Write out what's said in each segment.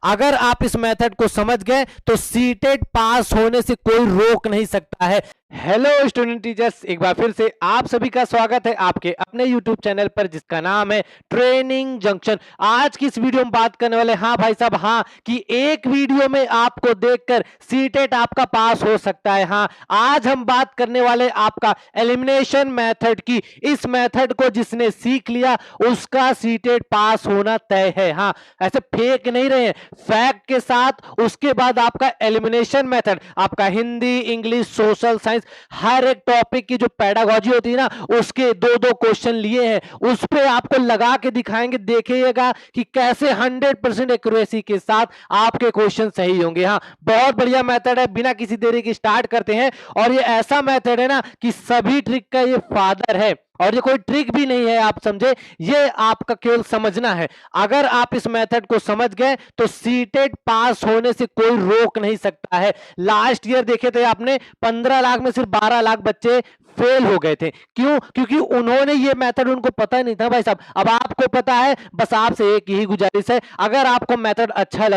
अगर आप इस मेथड को समझ गए तो सीटेट पास होने से कोई रोक नहीं सकता है। हेलो स्टूडेंट टीचर्स, एक बार फिर से आप सभी का स्वागत है आपके अपने YouTube चैनल पर जिसका नाम है ट्रेनिंग जंक्शन। आज की इस वीडियो में बात करने वाले हाँ भाई साहब, हाँ कि एक वीडियो में आपको देखकर सीटेट आपका पास हो सकता है। हाँ, आज हम बात करने वाले आपका एलिमिनेशन मेथड की। इस मेथड को जिसने सीख लिया उसका सीटेट पास होना तय है। हाँ, ऐसे फेक नहीं रहे, फैक्ट के साथ। उसके बाद आपका एलिमिनेशन मेथड, आपका हिंदी, इंग्लिश, सोशल साइंस, हर एक टॉपिक की जो पेडागोजी होती है ना, उसके दो दो क्वेश्चन लिए हैं, उस पे आपको लगा के दिखाएंगे। देखिएगा कि कैसे 100% एक्यूरेसी के साथ आपके क्वेश्चन सही होंगे। हाँ, बहुत बढ़िया मेथड है। बिना किसी देरी के स्टार्ट करते हैं। और ये ऐसा मेथड है ना कि सभी ट्रिक का ये फादर है, और ये कोई ट्रिक भी नहीं है, आप समझे, ये आपका केवल समझना है। अगर आप इस मेथड को समझ गए तो सीटेट पास होने से कोई रोक नहीं सकता है। लास्ट ईयर देखे थे आपने, 15 लाख में सिर्फ 12 लाख बच्चे फेल हो गए थे। क्यों? क्योंकि उन्होंने ये मेथड, उनको पता नहीं था भाई साहब। अब आपको पता है, बस आपसे एक ही गुजारिश है, अगर आपको मेथड अच्छा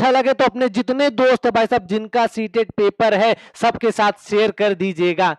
लगे तो अपने जितने दोस्त है भाई साहब जिनका सीटेट पेपर है सबके साथ शेयर कर दीजिएगा।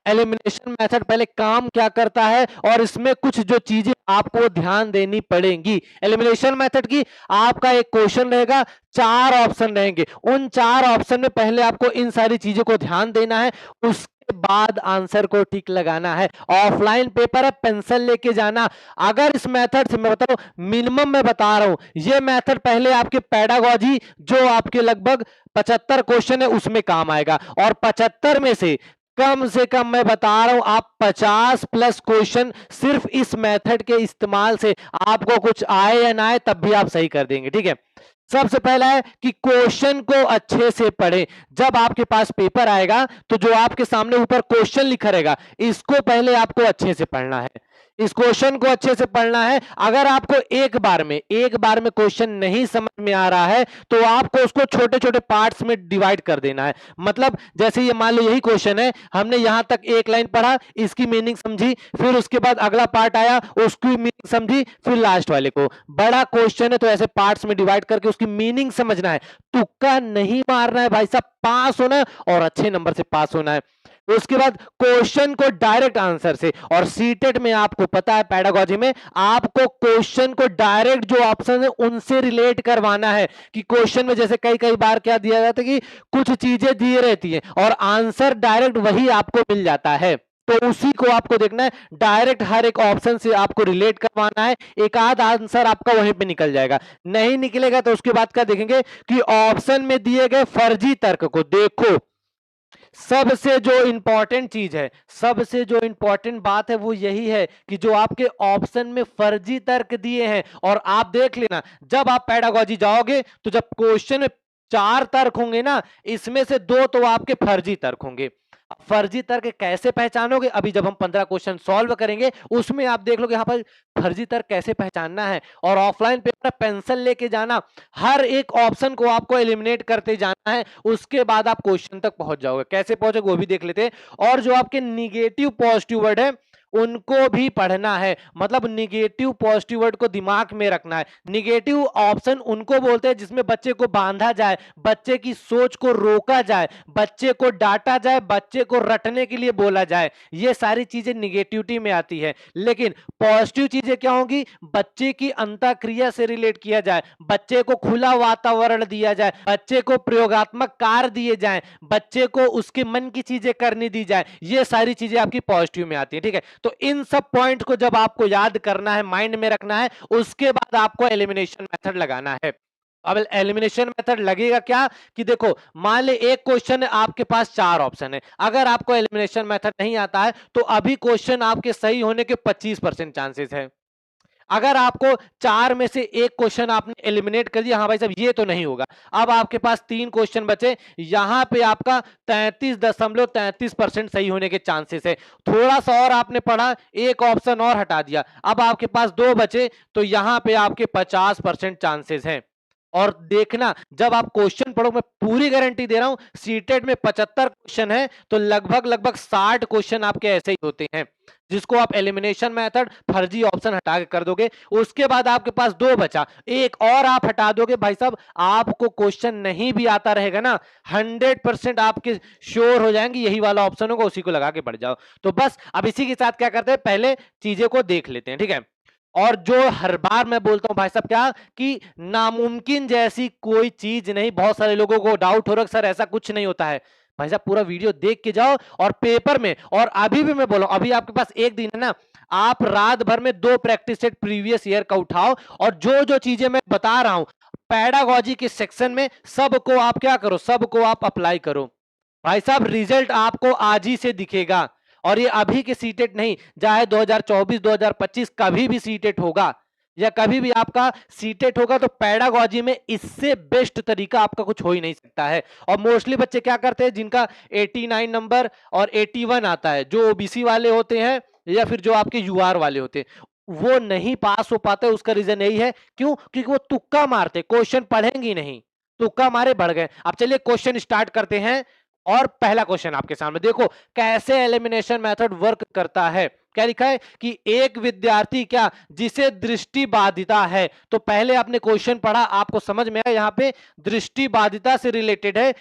एलिमिनेशन मेथड पहले काम क्या करता है और इसमें कुछ जो चीजें आपको ध्यान देनी पड़ेंगी। एलिमिनेशन मेथड की आपका एक क्वेश्चन रहेगा, 4 ऑप्शन रहेंगे। उन 4 ऑप्शन में पहले आपको इन सारी चीजों को ध्यान देना है, उसके बाद आंसर को टिक लगाना है। ऑफलाइन पेपर है, पेंसिल लेके जाना। अगर इस मेथड से, मैं बता रहा हूं, मिनिमम मैं बता रहा हूं, ये मेथड पहले आपके पेडागोजी जो आपके लगभग 75 क्वेश्चन है उसमें काम आएगा, और 75 में से कम मैं बता रहा हूं आप 50 प्लस क्वेश्चन सिर्फ इस मेथड के इस्तेमाल से, आपको कुछ आए या ना आए तब भी आप सही कर देंगे। ठीक है, सबसे पहला है कि क्वेश्चन को अच्छे से पढ़ें। जब आपके पास पेपर आएगा तो जो आपके सामने ऊपर क्वेश्चन लिखा रहेगा, इसको पहले आपको अच्छे से पढ़ना है, इस क्वेश्चन को अच्छे से पढ़ना है। अगर आपको एक बार में क्वेश्चन नहीं समझ में आ रहा है तो आपको उसको छोटे छोटे पार्ट्स में डिवाइड कर देना है। मतलब जैसे ये मान लो यही क्वेश्चन है, हमने यहां तक एक लाइन पढ़ा, इसकी मीनिंग समझी, फिर उसके बाद अगला पार्ट आया, उसकी मीनिंग समझी, फिर लास्ट वाले को। बड़ा क्वेश्चन है तो ऐसे पार्ट्स में डिवाइड करके उसकी मीनिंग समझना है। तुक्का नहीं मारना है भाई साहब, पास होना है और अच्छे नंबर से पास होना है। उसके बाद क्वेश्चन को डायरेक्ट आंसर से, और सीटेट में आपको पता है पेडागोजी में आपको क्वेश्चन को डायरेक्ट जो ऑप्शन है उनसे रिलेट करवाना है। कि क्वेश्चन में जैसे कई कई बार क्या दिया जाता है कि कुछ चीजें दी रहती हैं और आंसर डायरेक्ट वही आपको मिल जाता है, तो उसी को आपको देखना है। डायरेक्ट हर एक ऑप्शन से आपको रिलेट करवाना है, एक आध आंसर आपका वहीं पे निकल जाएगा। नहीं निकलेगा तो उसके बाद क्या देखेंगे कि ऑप्शन में दिए गए फर्जी तर्क को देखो। सबसे जो इंपॉर्टेंट चीज है, सबसे जो इंपॉर्टेंट बात है वो यही है कि जो आपके ऑप्शन में फर्जी तर्क दिए हैं, और आप देख लेना जब आप पेडागोजी जाओगे तो जब क्वेश्चन में 4 तर्क होंगे ना, इसमें से 2 तो आपके फर्जी तर्क होंगे। फर्जी तर्क कैसे पहचानोगे? अभी जब हम 15 क्वेश्चन सॉल्व करेंगे उसमें आप देख लोगे यहाँ पर फर्जी तर्क कैसे पहचानना है। और ऑफलाइन पेपर पेंसिल लेके जाना, हर एक ऑप्शन को आपको एलिमिनेट करते जाना है, उसके बाद आप क्वेश्चन तक पहुंच जाओगे। कैसे पहुंचोगे वो भी देख लेते हैं। और जो आपके निगेटिव पॉजिटिव वर्ड है उनको भी पढ़ना है। मतलब निगेटिव पॉजिटिव वर्ड को दिमाग में रखना है। निगेटिव ऑप्शन उनको बोलते हैं जिसमें बच्चे को बांधा जाए, बच्चे की सोच को रोका जाए, बच्चे को डांटा जाए, बच्चे को रटने के लिए बोला जाए। ये सारी चीजें निगेटिविटी में आती है। लेकिन पॉजिटिव चीजें क्या होंगी? बच्चे की अंतःक्रिया से रिलेट किया जाए, बच्चे को खुला वातावरण दिया जाए, बच्चे को प्रयोगात्मक कार्य दिए जाए, बच्चे को उसके मन की चीजें करनी दी जाए। ये सारी चीजें आपकी पॉजिटिव में आती है। ठीक है, तो इन सब पॉइंट को जब आपको याद करना है, माइंड में रखना है, उसके बाद आपको एलिमिनेशन मेथड लगाना है। अब एलिमिनेशन मेथड लगेगा क्या कि देखो, मान ले एक क्वेश्चन है, आपके पास 4 ऑप्शन है। अगर आपको एलिमिनेशन मेथड नहीं आता है तो अभी क्वेश्चन आपके सही होने के 25% चांसेस है। अगर आपको 4 में से एक क्वेश्चन आपने एलिमिनेट कर दिया, हाँ भाई साहब ये तो नहीं होगा, अब आपके पास 3 क्वेश्चन बचे, यहां पे आपका 33.33% सही होने के चांसेस है। थोड़ा सा और आपने पढ़ा, एक ऑप्शन और हटा दिया, अब आपके पास 2 बचे, तो यहां पे आपके 50% चांसेस हैं। और देखना जब आप क्वेश्चन पढ़ो, मैं पूरी गारंटी दे रहा हूं, सीटेट में 75 क्वेश्चन है तो लगभग लगभग 60 क्वेश्चन आपके ऐसे ही होते हैं, जिसको आप एलिमिनेशन मेथड फर्जी ऑप्शन हटा के कर दोगे। उसके बाद आपके पास दो बचा, एक और आप हटा दोगे, भाई साहब आपको क्वेश्चन नहीं भी आता रहेगा ना, 100% आपके श्योर हो जाएंगे यही वाला ऑप्शन होगा, उसी को लगा के बढ़ जाओ। तो बस अब इसी के साथ क्या करते हैं, पहले चीजें को देख लेते हैं, ठीक है। और जो हर बार मैं बोलता हूं भाई साहब क्या, कि नामुमकिन जैसी कोई चीज नहीं। बहुत सारे लोगों को डाउट हो रहा है सर ऐसा कुछ नहीं होता है, भाई साहब पूरा वीडियो देख के जाओ और पेपर में, और अभी भी मैं बोला अभी आपके पास एक दिन है ना, आप रात भर में 2 प्रैक्टिस सेट प्रीवियस ईयर का उठाओ, और जो जो चीजें मैं बता रहा हूं पैडागॉजी के सेक्शन में सबको आप क्या करो, सबको आप अप्लाई करो। भाई साहब रिजल्ट आपको आज ही से दिखेगा, और ये अभी के सीटेट नहीं, चाहे 2024 2025 कभी भी सीटेट होगा या कभी भी आपका सीटेट होगा, तो पैडागॉजी में इससे बेस्ट तरीका आपका कुछ हो ही नहीं सकता है। और मोस्टली बच्चे क्या करते हैं जिनका 89 नंबर और 81 आता है, जो ओबीसी वाले होते हैं या फिर जो आपके यूआर वाले होते हैं, वो नहीं पास हो पाते। उसका रीजन यही है, क्यों? क्योंकि वो तुक्का मारते, क्वेश्चन पढ़ेंगे नहीं, तुक्का मारे बढ़ गए। अब चलिए क्वेश्चन स्टार्ट करते हैं, और पहला क्वेश्चन आपके सामने देखो कैसे एलिमिनेशन मेथड वर्क करता है। क्या लिखा है कि एक विद्यार्थी क्या जिसे दृष्टि बाधिता है, तो पहले आपने क्वेश्चन पढ़ा, आपको समझ में आया यहाँ पे दृष्टि बाधिता से रिलेटेड है,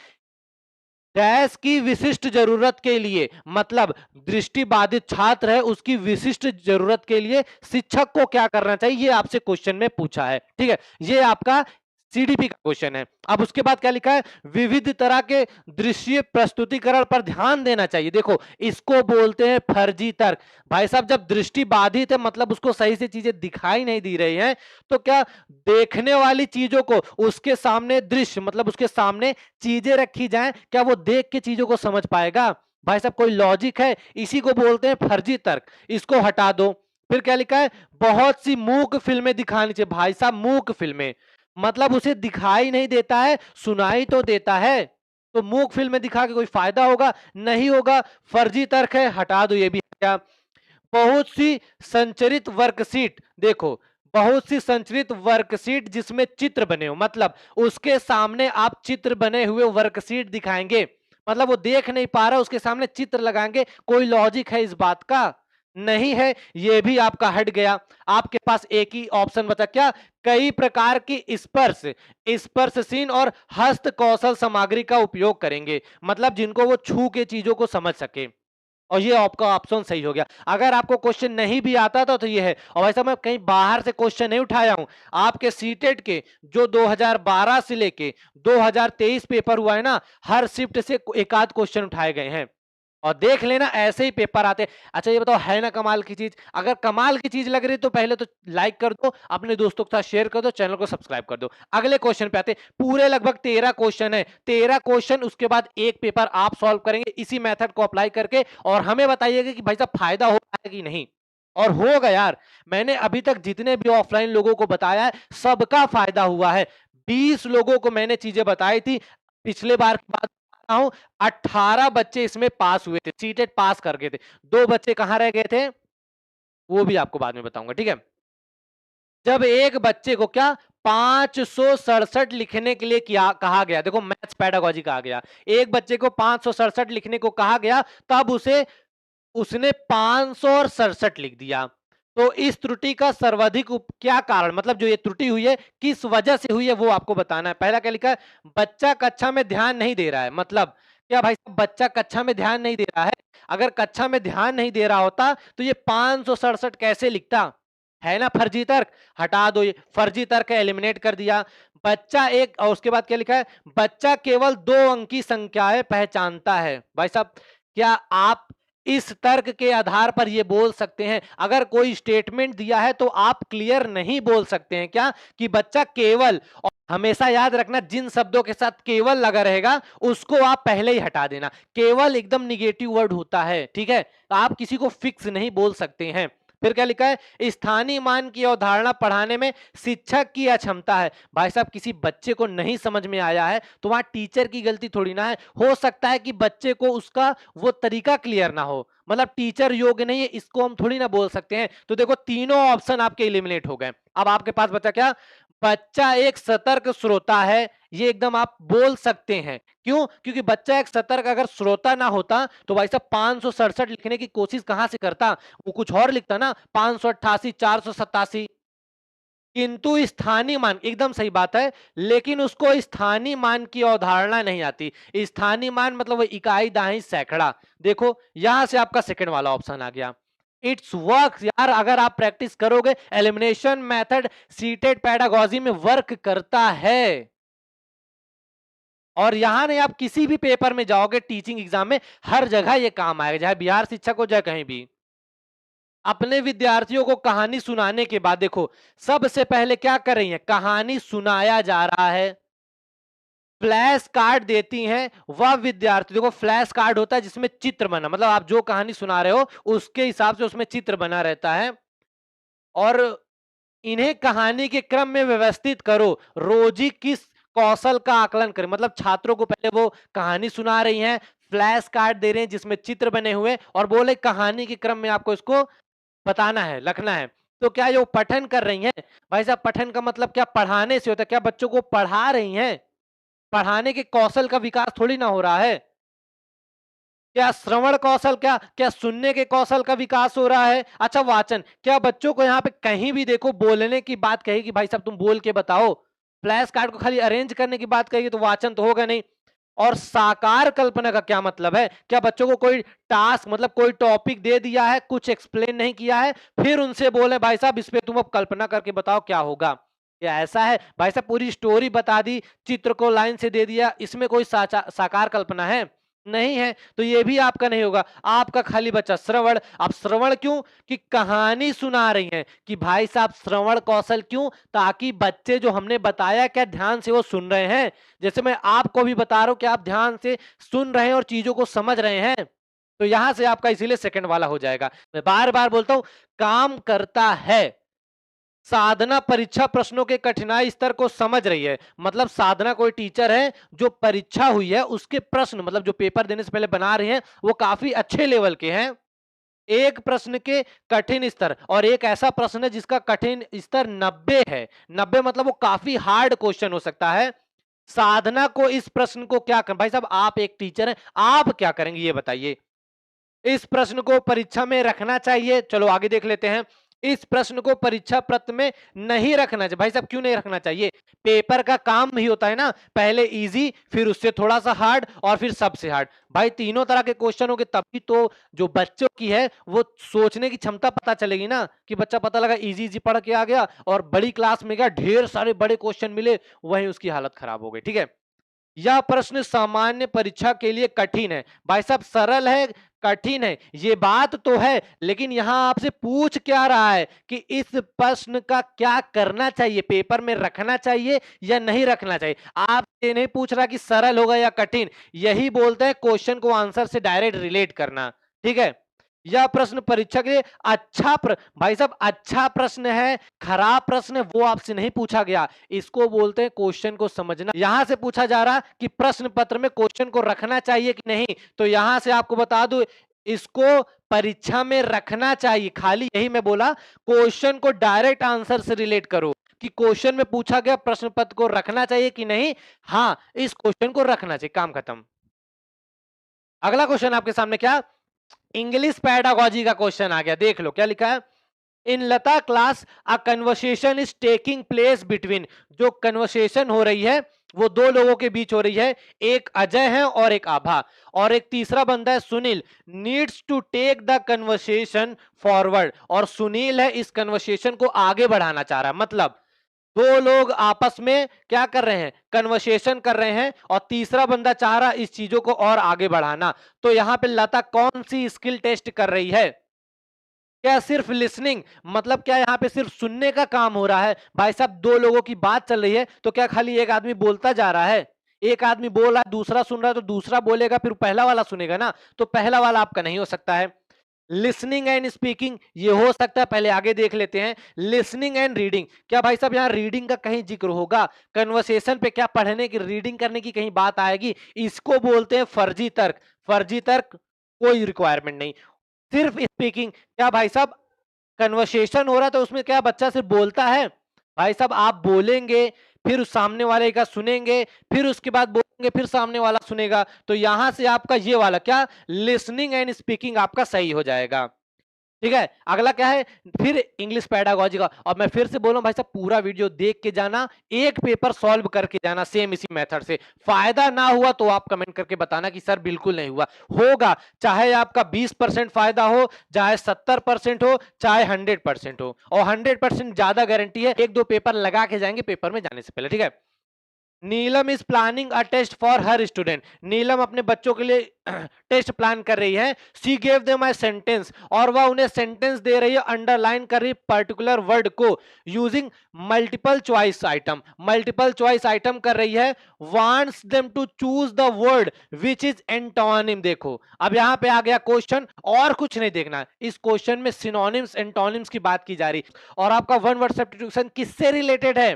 डैश की विशिष्ट जरूरत के लिए, मतलब दृष्टि बाधित छात्र है उसकी विशिष्ट जरूरत के लिए शिक्षक को क्या करना चाहिए, ये आपसे क्वेश्चन में पूछा है, ठीक है। ये आपका सीडीपी का क्वेश्चन है। अब उसके बाद क्या लिखा है, विविध तरह के दृश्य प्रस्तुतिकरण पर ध्यान देना चाहिए। देखो इसको बोलते हैं फर्जी तर्क। भाई साहब जब दृष्टि बाधित है मतलब उसको सही से चीजें दिखाई नहीं दी रही हैं, तो क्या देखने वाली चीजों को उसके सामने दृश्य मतलब उसके सामने चीजें रखी जाएं, क्या वो देख के चीजों को समझ पाएगा? भाई साहब कोई लॉजिक है? इसी को बोलते हैं फर्जी तर्क, इसको हटा दो। फिर क्या लिखा है, बहुत सी मूक फिल्में दिखानी चाहिए। भाई साहब मूक फिल्में मतलब उसे दिखाई नहीं देता है, सुनाई तो देता है, तो मूक फिल्में दिखा के कोई फायदा होगा? नहीं होगा, फर्जी तर्क है, हटा दो ये भी। क्या बहुत सी संचरित वर्कशीट, देखो बहुत सी संचरित वर्कशीट जिसमें चित्र बने हो, मतलब उसके सामने आप चित्र बने हुए वर्कशीट दिखाएंगे, मतलब वो देख नहीं पा रहा उसके सामने चित्र लगाएंगे, कोई लॉजिक है इस बात का? नहीं है, ये भी आपका हट गया। आपके पास एक ही ऑप्शन बचा, क्या? कई प्रकार की स्पर्श स्पर्शसीन और हस्त कौशल सामग्री का उपयोग करेंगे, मतलब जिनको वो छू के चीजों को समझ सके, और ये आपका ऑप्शन सही हो गया। अगर आपको क्वेश्चन नहीं भी आता था तो ये है, और वैसा मैं कहीं बाहर से क्वेश्चन नहीं उठाया हूं, आपके सीटेट के जो 2012 से लेके 2023 पेपर हुआ है ना, हर शिफ्ट से एक आध क्वेश्चन उठाए गए हैं, और देख लेना ऐसे ही पेपर आते हैं। अच्छा ये बताओ है ना कमाल की चीज? अगर कमाल की चीज लग रही तो पहले तो लाइक कर दो, अपने दोस्तों के साथ शेयर कर दो, चैनल को सब्सक्राइब कर दो। अगले क्वेश्चन पे आते, पूरे लगभग 13 क्वेश्चन है, 13 क्वेश्चन, उसके बाद एक पेपर आप सॉल्व करेंगे इसी मेथड को अप्लाई करके, और हमें बताइएगा कि भाई साहब फायदा हो रहा है कि नहीं। और होगा यार, मैंने अभी तक जितने भी ऑफलाइन लोगों को बताया है सबका फायदा हुआ है। 20 लोगों को मैंने चीजें बताई थी, पिछले बार की बात बता रहा हूं, 18 बच्चे इसमें पास हुए थे, सीटेट पास कर गए थे, 2 बच्चे कहां रह गए थे वो भी आपको बाद में बताऊंगा, ठीक है। जब एक बच्चे को क्या 567 लिखने के लिए किया कहा गया, देखो मैथ्स पेडागोजी कहा गया, एक बच्चे को 567 लिखने को कहा गया, तब उसने 567 लिख दिया। तो इस त्रुटि का सर्वाधिक क्या कारण, मतलब जो ये त्रुटि हुई है किस वजह से हुई है वो आपको बताना है। पहला क्या लिखा है, बच्चा कक्षा में ध्यान नहीं दे रहा है, मतलब क्या भाई साहब बच्चा कक्षा में ध्यान नहीं दे रहा है? अगर कक्षा में ध्यान नहीं दे रहा होता तो ये 567 कैसे लिखता? है ना फर्जी तर्क, हटा दो, ये फर्जी तर्क एलिमिनेट कर दिया। बच्चा एक, और उसके बाद क्या लिखा है, बच्चा केवल 2 अंकी संख्याएं पहचानता है। भाई साहब क्या आप इस तर्क के आधार पर ये बोल सकते हैं, अगर कोई स्टेटमेंट दिया है तो आप क्लियर नहीं बोल सकते हैं क्या, कि बच्चा केवल, और हमेशा याद रखना जिन शब्दों के साथ केवल लगा रहेगा उसको आप पहले ही हटा देना। केवल एकदम निगेटिव वर्ड होता है, ठीक है, आप किसी को फिक्स नहीं बोल सकते हैं। फिर क्या लिखा है, स्थानीय मान की अवधारणा पढ़ाने में शिक्षक की अक्षमता है। भाई साहब किसी बच्चे को नहीं समझ में आया है तो वहां टीचर की गलती थोड़ी ना है, हो सकता है कि बच्चे को उसका वो तरीका क्लियर ना हो, मतलब टीचर योग्य नहीं है, इसको हम थोड़ी ना बोल सकते हैं। तो देखो तीनों ऑप्शन आपके एलिमिनेट हो गए। अब आपके पास बचा क्या, बच्चा एक सतर्क श्रोता है, ये एकदम आप बोल सकते हैं। क्यों? क्योंकि बच्चा एक सतर्क अगर श्रोता ना होता तो भाई साहब 567 लिखने की कोशिश कहां से करता, वो कुछ और लिखता ना, 588, 487। किंतु स्थानीय मान, एकदम सही बात है, लेकिन उसको स्थानीय मान की अवधारणा नहीं आती। स्थानीय मान मतलब वो इकाई, दाही, सैकड़ा। देखो यहां से आपका सेकंड वाला ऑप्शन आ गया। इट्स वर्क यार, अगर आप प्रैक्टिस करोगे, एलिमिनेशन मेथड सीटेड पेडागोजी में वर्क करता है। और यहां नहीं, आप किसी भी पेपर में जाओगे, टीचिंग एग्जाम में हर जगह ये काम आएगा, चाहे बिहार शिक्षक हो चाहे कहीं भी। अपने विद्यार्थियों को कहानी सुनाने के बाद देखो, सबसे पहले क्या कर रही है, कहानी सुनाया जा रहा है, फ्लैश कार्ड देती हैं वह विद्यार्थी। देखो फ्लैश कार्ड होता है जिसमें चित्र बना, मतलब आप जो कहानी सुना रहे हो उसके हिसाब से उसमें चित्र बना रहता है। और इन्हें कहानी के क्रम में व्यवस्थित करो, रोजी किस कौशल का आकलन करें, मतलब छात्रों को पहले वो कहानी सुना रही हैं, फ्लैश कार्ड दे रहे हैं जिसमें चित्र बने हुए, और बोले कहानी के क्रम में आपको इसको बताना है, लिखना है। तो क्या ये पठन कर रही हैं? भाई साहब पठन का मतलब क्या, पढ़ाने से होता है, क्या बच्चों को पढ़ा रही हैं? पढ़ाने के कौशल का विकास थोड़ी ना हो रहा है। क्या श्रवण कौशल, क्या क्या सुनने के कौशल का विकास हो रहा है? अच्छा वाचन, क्या बच्चों को यहाँ पे कहीं भी देखो बोलने की बात कहेगी, भाई साहब तुम बोल के बताओ, फ्लैश कार्ड को खाली अरेंज करने की बात कहेगी तो वाचन तो होगा नहीं। और साकार कल्पना का क्या मतलब है? क्या बच्चों को कोई टास्क, मतलब कोई टॉपिक दे दिया है, कुछ एक्सप्लेन नहीं किया है, फिर उनसे बोले भाई साहब इस पे तुम अब कल्पना करके बताओ क्या होगा? क्या ऐसा है? भाई साहब पूरी स्टोरी बता दी, चित्र को लाइन से दे दिया, इसमें कोई साकार कल्पना है? नहीं है। तो ये भी आपका नहीं होगा, आपका खाली बचा श्रवण। अब श्रवण क्यों? कि कहानी सुना रही हैं, कि भाई साहब श्रवण कौशल क्यों? ताकि बच्चे जो हमने बताया क्या ध्यान से वो सुन रहे हैं, जैसे मैं आपको भी बता रहा हूं कि आप ध्यान से सुन रहे हैं और चीजों को समझ रहे हैं। तो यहां से आपका इसीलिए सेकंड वाला हो जाएगा। मैं बार बार बोलता हूं, काम करता है। साधना परीक्षा प्रश्नों के कठिनाई स्तर को समझ रही है, मतलब साधना कोई टीचर है जो परीक्षा हुई है उसके प्रश्न, मतलब जो पेपर देने से पहले बना रहे हैं वो काफी अच्छे लेवल के हैं। एक प्रश्न के कठिन स्तर, और एक ऐसा प्रश्न है जिसका कठिन स्तर 90 है। 90 मतलब वो काफी हार्ड क्वेश्चन हो सकता है। साधना को इस प्रश्न को क्या कर, भाई साहब आप एक टीचर हैं, आप क्या करेंगे ये बताइए। इस प्रश्न को परीक्षा में रखना चाहिए, चलो आगे देख लेते हैं। इस प्रश्न को परीक्षा पत्र में नहीं रखना चाहिए। भाई साहब क्यों नहीं रखना चाहिए? पेपर का काम ही होता है ना, पहले इजी, फिर उससे थोड़ा सा हार्ड, और फिर सबसे हार्ड। भाई तीनों तरह के क्वेश्चन होंगे तभी तो जो बच्चों की है वो सोचने की क्षमता पता चलेगी ना, कि बच्चा पता लगा इजी इजी पढ़ के आ गया और बड़ी क्लास में गया, ढेर सारे बड़े क्वेश्चन मिले, वहीं उसकी हालत खराब हो गई। ठीक है, यह प्रश्न सामान्य परीक्षा के लिए कठिन है। भाई साहब सरल है, कठिन है, ये बात तो है, लेकिन यहां आपसे पूछ क्या रहा है कि इस प्रश्न का क्या करना चाहिए, पेपर में रखना चाहिए या नहीं रखना चाहिए। आप ये नहीं पूछ रहा कि सरल होगा या कठिन, यही बोलते हैं क्वेश्चन को आंसर से डायरेक्ट रिलेट करना। ठीक है, यह प्रश्न परीक्षा के लिए भाई साहब अच्छा प्रश्न है, खराब प्रश्न है, वो आपसे नहीं पूछा गया। इसको बोलते हैं क्वेश्चन को समझना। यहां से पूछा जा रहा कि प्रश्न पत्र में क्वेश्चन को रखना चाहिए कि नहीं, तो यहां से आपको बता दूं इसको परीक्षा में रखना चाहिए। खाली यही मैं बोला, क्वेश्चन को डायरेक्ट आंसर से रिलेट करो, कि क्वेश्चन में पूछा गया प्रश्न पत्र को रखना चाहिए कि नहीं, हाँ इस क्वेश्चन को रखना चाहिए, काम खत्म। अगला क्वेश्चन आपके सामने क्या, इंग्लिश पैडागोजी का क्वेश्चन आ गया। देख लो क्या लिखा है। In Lata class a conversation is taking place between, जो कन्वर्सेशन हो रही है वो दो लोगों के बीच हो रही है, एक अजय है और एक आभा, और एक तीसरा बंदा है Sunil, needs to take the conversation forward, और सुनील है इस कन्वर्सेशन को आगे बढ़ाना चाह रहा है। मतलब दो लोग आपस में क्या कर रहे हैं, कन्वर्सेशन कर रहे हैं, और तीसरा बंदा चाह रहा इस चीजों को और आगे बढ़ाना। तो यहां पे लता कौन सी स्किल टेस्ट कर रही है? क्या सिर्फ लिसनिंग, मतलब क्या यहाँ पे सिर्फ सुनने का काम हो रहा है? भाई साहब दो लोगों की बात चल रही है, तो क्या खाली एक आदमी बोलता जा रहा है? एक आदमी बोल रहा है, दूसरा सुन रहा है, तो दूसरा बोलेगा फिर पहला वाला सुनेगा ना, तो पहला वाला आपका नहीं हो सकता है। लिसनिंग एंड स्पीकिंग ये हो सकता है, पहले आगे देख लेते हैं। लिसनिंग एंड रीडिंग, क्या भाई साहब यहाँ रीडिंग का कहीं जिक्र होगा? कन्वर्सेशन पे क्या पढ़ने की, रीडिंग करने की कहीं बात आएगी? इसको बोलते हैं फर्जी तर्क। फर्जी तर्क कोई रिक्वायरमेंट नहीं, सिर्फ स्पीकिंग। क्या भाई साहब कन्वर्सेशन हो रहा है तो उसमें क्या बच्चा सिर्फ बोलता है? भाई साहब आप बोलेंगे, फिर उस सामने वाले का सुनेंगे, फिर उसके बाद बोलेंगे, फिर सामने वाला सुनेगा, तो यहां से आपका ये वाला क्या, लिसनिंग एंड स्पीकिंग आपका सही हो जाएगा। ठीक है, अगला क्या है, फिर इंग्लिश पेडागोजी का। और मैं फिर से बोल रहा हूं भाई साहब, पूरा वीडियो देख के जाना, एक पेपर सॉल्व करके जाना सेम इसी मेथड से। फायदा ना हुआ तो आप कमेंट करके बताना कि सर बिल्कुल नहीं हुआ। होगा, चाहे आपका 20% फायदा हो, चाहे 70% हो, चाहे 100% हो, और 100% ज्यादा गारंटी है, एक दो पेपर लगा के जाएंगे पेपर में जाने से पहले। ठीक है, Neelam is planning a test for her student. Neelam अपने बच्चों के लिए टेस्ट प्लान कर रही है। She gave them a sentence, और वह उन्हें सेंटेंस दे रही है, अंडरलाइन कर रही पर्टिकुलर वर्ड को using multiple choice item. Multiple choice item कर रही है, wants them to choose the word which is antonym. देखो अब यहां पे आ गया क्वेश्चन, और कुछ नहीं देखना, इस क्वेश्चन में सिनोनिम्स एंटोनिम्स की बात की जा रही, और आपका वन वर्ड सब्स्टिट्यूशन किससे रिलेटेड है,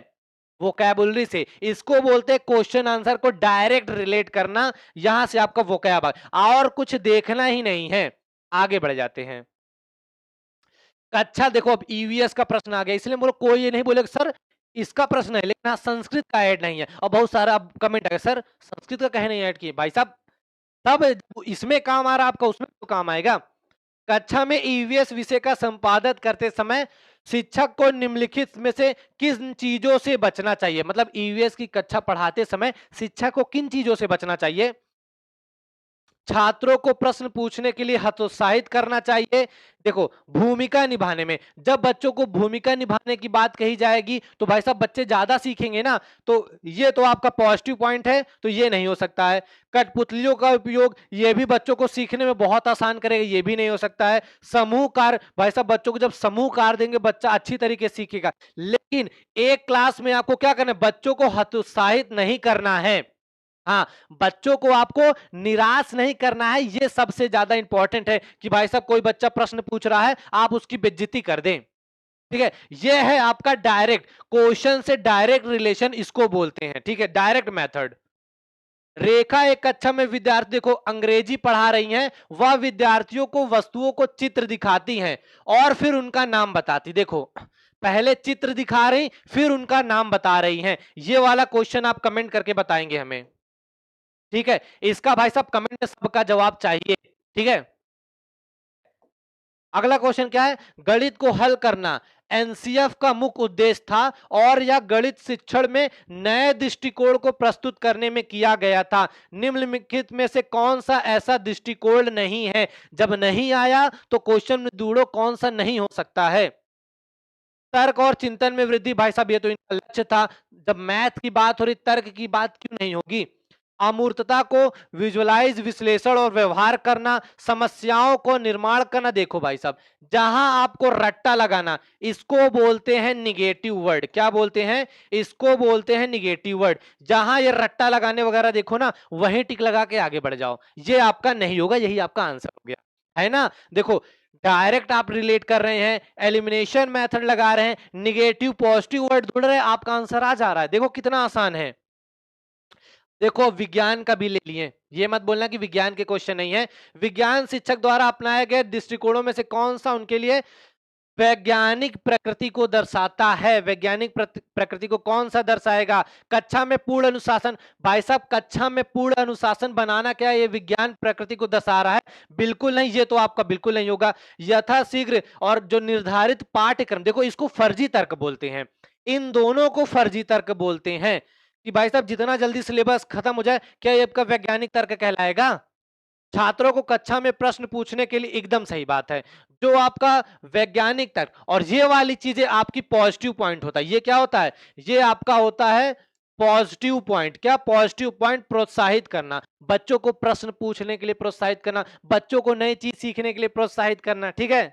वोकैबुलरी से। इसको बोलते हैं क्वेश्चन आंसर को डायरेक्ट रिलेट करना, यहां से आपका वोकैब, और कुछ देखना ही नहीं है। आगे बढ़ जाते हैं। अच्छा देखो, अब ईवीएस का प्रश्न आ गया, इसलिए बोलो कोई ये नहीं बोलेगा सर इसका प्रश्न है, लेकिन हाँ संस्कृत का ऐड नहीं है। और बहुत सारा अब कमेंट आ गया, सर संस्कृत का कहे नहीं ऐड किए। भाई साहब तब इसमें काम आ रहा आपका, उसमें तो काम आएगा। कक्षा में ईवीएस विषय का संपादन करते समय शिक्षक को निम्नलिखित में से किन चीजों से बचना चाहिए। मतलब ईवीएस की कक्षा पढ़ाते समय शिक्षक को किन चीजों से बचना चाहिए। छात्रों को प्रश्न पूछने के लिए हतोत्साहित करना चाहिए। देखो भूमिका निभाने में, जब बच्चों को भूमिका निभाने की बात कही जाएगी तो भाई साहब बच्चे ज्यादा सीखेंगे ना, तो ये तो आपका पॉजिटिव पॉइंट है, तो ये नहीं हो सकता है। कठपुतलियों का उपयोग, ये भी बच्चों को सीखने में बहुत आसान करेगा, ये भी नहीं हो सकता है। समूह कार्य, भाई साहब बच्चों को जब समूह कार्य देंगे बच्चा अच्छी तरीके से सीखेगा। लेकिन एक क्लास में आपको क्या करना है, बच्चों को हतोत्साहित नहीं करना है। हाँ, बच्चों को आपको निराश नहीं करना है, ये सबसे ज्यादा इंपॉर्टेंट है कि भाई साहब कोई बच्चा प्रश्न पूछ रहा है, आप उसकी बेइज्जती कर दें। ठीक है, ये है आपका डायरेक्ट क्वेश्चन से डायरेक्ट रिलेशन, इसको बोलते हैं। ठीक है, डायरेक्ट मेथड। रेखा एक कक्षा में विद्यार्थी, देखो अंग्रेजी पढ़ा रही हैं, वह विद्यार्थियों को वस्तुओं को चित्र दिखाती हैं और फिर उनका नाम बताती। देखो पहले चित्र दिखा रही, फिर उनका नाम बता रही हैं। ये वाला क्वेश्चन आप कमेंट करके बताएंगे हमें। ठीक है, इसका भाई साहब कमेंट में सबका जवाब चाहिए। ठीक है, अगला क्वेश्चन क्या है, गणित को हल करना एनसीएफ का मुख्य उद्देश्य था, और यह गणित शिक्षण में नए दृष्टिकोण को प्रस्तुत करने में किया गया था। निम्नलिखित में से कौन सा ऐसा दृष्टिकोण नहीं है। जब नहीं आया तो क्वेश्चन में ढूंढो कौन सा नहीं हो सकता है। तर्क और चिंतन में वृद्धि, भाई साहब ये तो इनका लक्ष्य था। जब मैथ की बात हो रही, तर्क की बात क्यों नहीं होगी। अमूर्तता को विजुअलाइज, विश्लेषण और व्यवहार करना, समस्याओं को निर्माण करना। देखो भाई साहब, जहां आपको रट्टा लगाना, इसको बोलते हैं निगेटिव वर्ड। क्या बोलते हैं, इसको बोलते हैं निगेटिव वर्ड। जहां ये रट्टा लगाने वगैरह देखो ना, वहीं टिक लगा के आगे बढ़ जाओ, ये आपका नहीं होगा, यही आपका आंसर हो गया, है ना। देखो डायरेक्ट आप रिलेट कर रहे हैं, एलिमिनेशन मेथड लगा रहे हैं, निगेटिव पॉजिटिव वर्ड ढूंढ रहे हैं, आपका आंसर आ जा रहा है। देखो कितना आसान है। देखो विज्ञान का भी ले लिए, ये मत बोलना कि विज्ञान के क्वेश्चन नहीं है। विज्ञान शिक्षक द्वारा अपनाए गए दृष्टिकोणों में से कौन सा उनके लिए वैज्ञानिक प्रकृति को दर्शाता है। वैज्ञानिक प्रकृति को कौन सा दर्शाएगा। कक्षा में पूर्ण अनुशासन, भाई साहब कक्षा में पूर्ण अनुशासन बनाना क्या ये विज्ञान प्रकृति को दर्शा रहा है, बिल्कुल नहीं, ये तो आपका बिल्कुल नहीं होगा। यथाशीघ्र और जो निर्धारित पाठ्यक्रम, देखो इसको फर्जी तर्क बोलते हैं, इन दोनों को फर्जी तर्क बोलते हैं कि भाई साहब जितना जल्दी सिलेबस खत्म हो जाए, क्या ये आपका वैज्ञानिक तर्क कहलाएगा। छात्रों को कक्षा में प्रश्न पूछने के लिए एकदम सही बात है, जो आपका वैज्ञानिक तर्क, और ये वाली चीजें आपकी पॉजिटिव पॉइंट होता है। ये क्या होता है, ये आपका होता है पॉजिटिव पॉइंट। क्या पॉजिटिव पॉइंट, प्रोत्साहित करना, बच्चों को प्रश्न पूछने के लिए प्रोत्साहित करना, बच्चों को नई चीज सीखने के लिए प्रोत्साहित करना। ठीक है,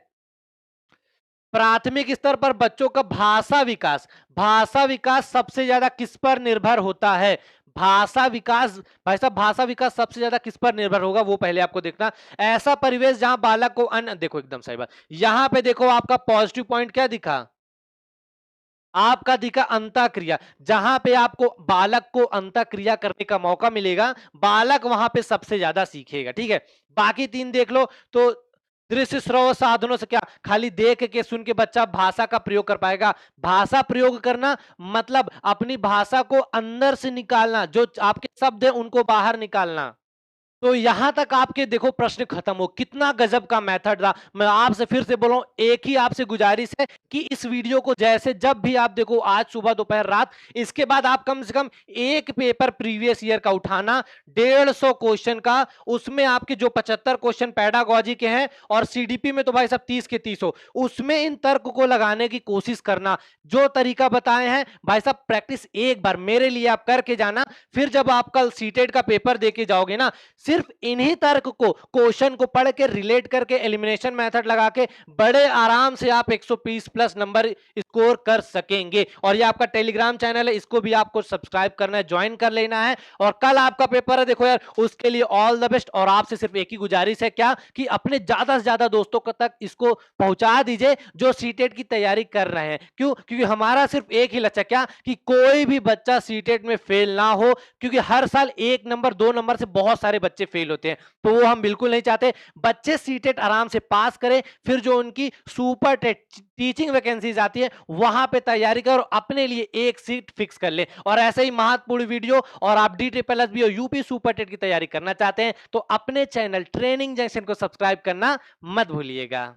प्राथमिक स्तर पर बच्चों का भाषा विकास, भाषा विकास सबसे ज्यादा किस पर निर्भर होता है। भाषा विकास, भाई साहब भाषा विकास सबसे ज्यादा किस पर निर्भर होगा, वो पहले आपको देखना। ऐसा परिवेश जहां बालक को देखो एकदम सही बात, यहां पे देखो आपका पॉजिटिव पॉइंट क्या दिखा, आपका दिखा अंतःक्रिया। जहां पे आपको बालक को अंतःक्रिया करने का मौका मिलेगा, बालक वहां पे सबसे ज्यादा सीखेगा। ठीक है, बाकी तीन देख लो तो दृश्य श्रव्य साधनों से क्या खाली देख के सुन के बच्चा भाषा का प्रयोग कर पाएगा? भाषा प्रयोग करना मतलब अपनी भाषा को अंदर से निकालना, जो आपके शब्द है उनको बाहर निकालना। तो यहां तक आपके देखो प्रश्न खत्म हो। कितना गजब का मेथड था। मैं आपसे फिर से बोल रहा हूं, एक ही आपसे गुजारिश है कि इस वीडियो को जैसे जब भी आप देखो, आज सुबह दोपहर रात, इसके बाद आप कम से कम एक पेपर प्रीवियस ईयर का उठाना, 150 क्वेश्चन का। उसमें आपके जो 75 क्वेश्चन पेडागोजी के हैं और सीडीपी में तो भाई साहब 30 के 30 हो, उसमें इन तर्क को लगाने की कोशिश करना। जो तरीका बताए हैं भाई साहब, प्रैक्टिस एक बार मेरे लिए आप करके जाना। फिर जब आप कल सीटेट का पेपर देके जाओगे ना, सिर्फ इन्हीं तर्क को, क्वेश्चन को पढ़ के रिलेट करके एलिमिनेशन मेथड लगा के बड़े आराम से आप 120 प्लस नंबर स्कोर कर सकेंगे। और ये आपका टेलीग्राम चैनल है, इसको भी आपको सब्सक्राइब करना है, ज्वाइन कर लेना है। और कल आपका पेपर है, देखो यार, उसके लिए ऑल द बेस्ट। और आपसे सिर्फ एक ही गुजारिश है, क्या कि अपने ज्यादा से ज्यादा दोस्तों तक इसको पहुंचा दीजिए जो सीटेट की तैयारी कर रहे हैं। क्यों? क्योंकि हमारा सिर्फ एक ही लक्ष्य, क्या कि कोई भी बच्चा सीटेट में फेल ना हो। क्योंकि हर साल 1 नंबर 2 नंबर से बहुत सारे बच्चे फेल होते हैं, तो वो हम बिल्कुल नहीं चाहते। बच्चे सीटेट आराम से पास करें, फिर जो उनकी सुपर टेट टीचिंग वैकेंसीज आती है वहां पे तैयारी कर, अपने लिए एक सीट फिक्स कर ले। और ऐसे ही महत्वपूर्ण वीडियो, और आप DSSB और यूपी सुपर टेट की तैयारी करना चाहते हैं तो अपने चैनल ट्रेनिंग जंक्शन को सब्सक्राइब करना मत भूलिएगा।